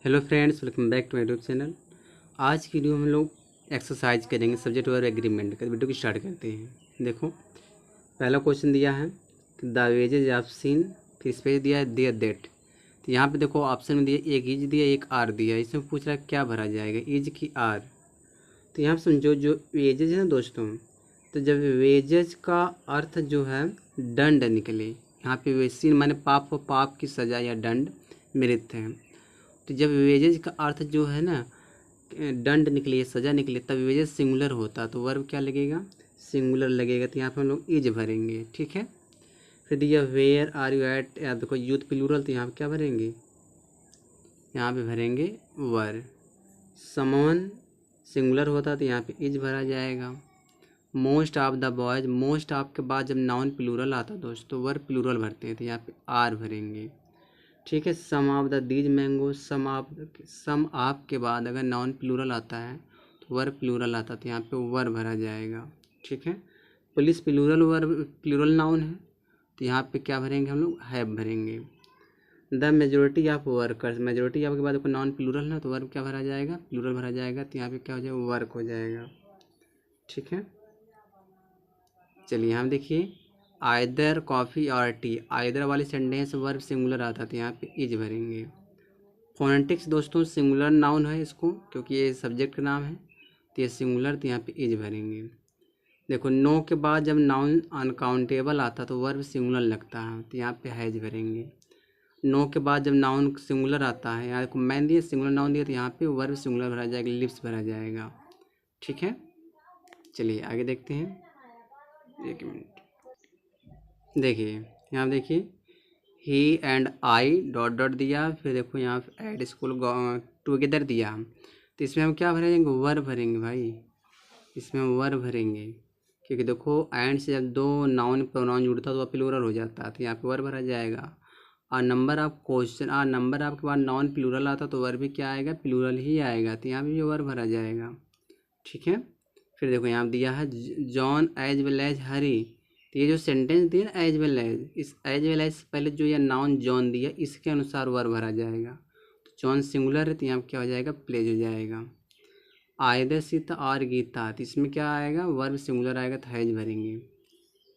Hello friends, welcome back to my YouTube channel. आज की video में हम लोग एक्सरसाइज करेंगे सब्जेक्ट वर्ब एग्रीमेंट का। वीडियो की स्टार्ट करते हैं। देखो, पहला क्वेश्चन दिया है कि द वेजेज ऑफ सीन, फिर स्पेस दिया है देयर दैट। तो यहाँ पे देखो ऑप्शन में दिया एक इज दिया, एक आर दिया। इसमें पूछ रहा है क्या भरा जाएगा, इज की आर। तो यहाँ पे समझो जो वेजेज है ना दोस्तों, तो जब वेजेज का अर्थ जो है दंड निकले, यहाँ पे वे सीन माने पाप और पाप की सजा या दंड मृत है। तो जब वेजेज का अर्थ जो है ना दंड निकले, सजा निकले, तब वेजेज सिंगुलर होता तो वर्ब क्या लगेगा, सिंगुलर लगेगा। तो यहाँ पे हम लोग इज भरेंगे, ठीक है। फिर दिया वेयर आर यू एट, या देखो यूथ प्लूरल, तो यहाँ पे क्या भरेंगे, यहाँ पे भरेंगे वर। समवन सिंगुलर होता तो यहाँ पे इज भरा जाएगा। Most of the boys, most of के बाद जब नाउन प्लूरल आता दोस्तों वर्ब प्लूरल भरते हैं, तो यहाँ पे आर भरेंगे, ठीक है। Some of the these mango, some of के बाद अगर नाउन प्लूरल आता है तो वर्ब प्लूरल आता है, तो यहाँ पे वर भरा जाएगा, ठीक है। Police plural verb plural noun है, तो यहाँ पे क्या भरेंगे हम लोग, हैव भरेंगे। The majority of workers, majority of के बाद कोई नाउन प्लूरल ना, तो वर्ब क्या भरा जाएगा, प्लूरल भरा जाएगा, तो यहाँ पे क्या हो जाएगा, वर्क हो जाएगा, ठीक है। चलिए यहाँ देखिए, आइदर कॉफ़ी और टी, आइदर वाली सेंटेंस वर्ब सिंगुलर आता है, तो यहाँ पे इज भरेंगे। फोनेटिक्स दोस्तों सिंगुलर नाउन है इसको, क्योंकि ये सब्जेक्ट का नाम है, तो ये सिंगुलर, तो यहाँ पे इज भरेंगे। देखो नो के बाद जब नाउन अनकाउंटेबल आता तो वर्ब सिंगुलर लगता है, तो यहाँ पे हैज भरेंगे। नो के बाद जब नाउन सिंगुलर आता है, यहाँ देखो मैन दिया सिंगुलर नाउन दिया, तो यहाँ पे वर्ब सिंगुलर भरा जाएगा, लिप्स भरा जाएगा, ठीक है। चलिए आगे देखते हैं, एक मिनट। देखिए यहाँ देखिए, ही एंड आई डॉट डॉट दिया, फिर देखो यहाँ एट स्कूल टुगेदर दिया, तो इसमें हम क्या भरेंगे, वर भरेंगे भाई, इसमें वर भरेंगे, क्योंकि देखो एंड से जब दो नाउन प्रोनाउन जुड़ता तो वह प्लूरल हो जाता है, तो यहाँ पे वर भरा जाएगा। और नंबर ऑफ क्वेश्चन, और नंबर ऑफ के बाद नॉन प्लूरल आता तो वर भी क्या आएगा, प्लूरल ही आएगा, तो यहाँ पे भी वर भरा जाएगा, ठीक है। फिर देखो यहाँ दिया है जॉन एज वेल एज हरी, तो ये जो सेंटेंस दिया ना एज वेल एज, इस एज वेल एज से पहले जो ये नाउन जॉन दिया इसके अनुसार वर्ब भरा जाएगा। तो जॉन सिंगुलर है, तो यहाँ क्या हो जाएगा, प्लेज हो जाएगा। आयदर सीता और गीता, तो इसमें क्या आएगा, वर्ब सिंगुलर आएगा, तो हैज भरेंगे,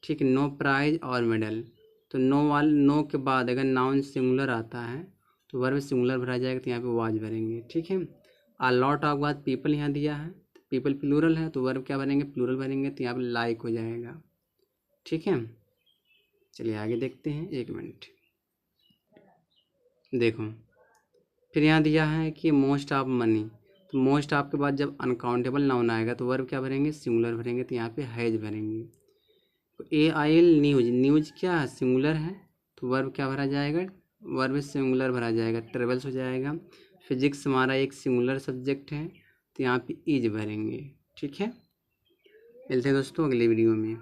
ठीक है। नो प्राइज और मेडल, तो नो के बाद अगर नाउन सिंगुलर आता है तो वर्ब सिंगुलर भरा जाएगा, तो यहाँ पे वाज भरेंगे, ठीक है। आ लॉट ऑफ बाद पीपल यहाँ दिया है, पीपल प्लूरल है, तो वर्ब क्या भरेंगे, प्लूरल भरेंगे, तो यहाँ पे लाइक हो जाएगा, ठीक है। चलिए आगे देखते हैं, एक मिनट। देखो फिर यहाँ दिया है कि मोस्ट ऑफ मनी, तो मोस्ट ऑफ के बाद जब अनकाउंटेबल नाउन आएगा तो वर्ब क्या भरेंगे, सिंगुलर भरेंगे, तो यहाँ पे हैज भरेंगे। तो ए आई एल न्यूज, न्यूज क्या है, सिंगुलर है, तो वर्ब क्या भरा जाएगा, वर्ब सिंगुलर भरा जाएगा, ट्रेवल्स हो जाएगा। फिजिक्स हमारा एक सिंगुलर सब्जेक्ट है, तो यहाँ पे इज भरेंगे, ठीक है। मिलते हैं दोस्तों अगले वीडियो में।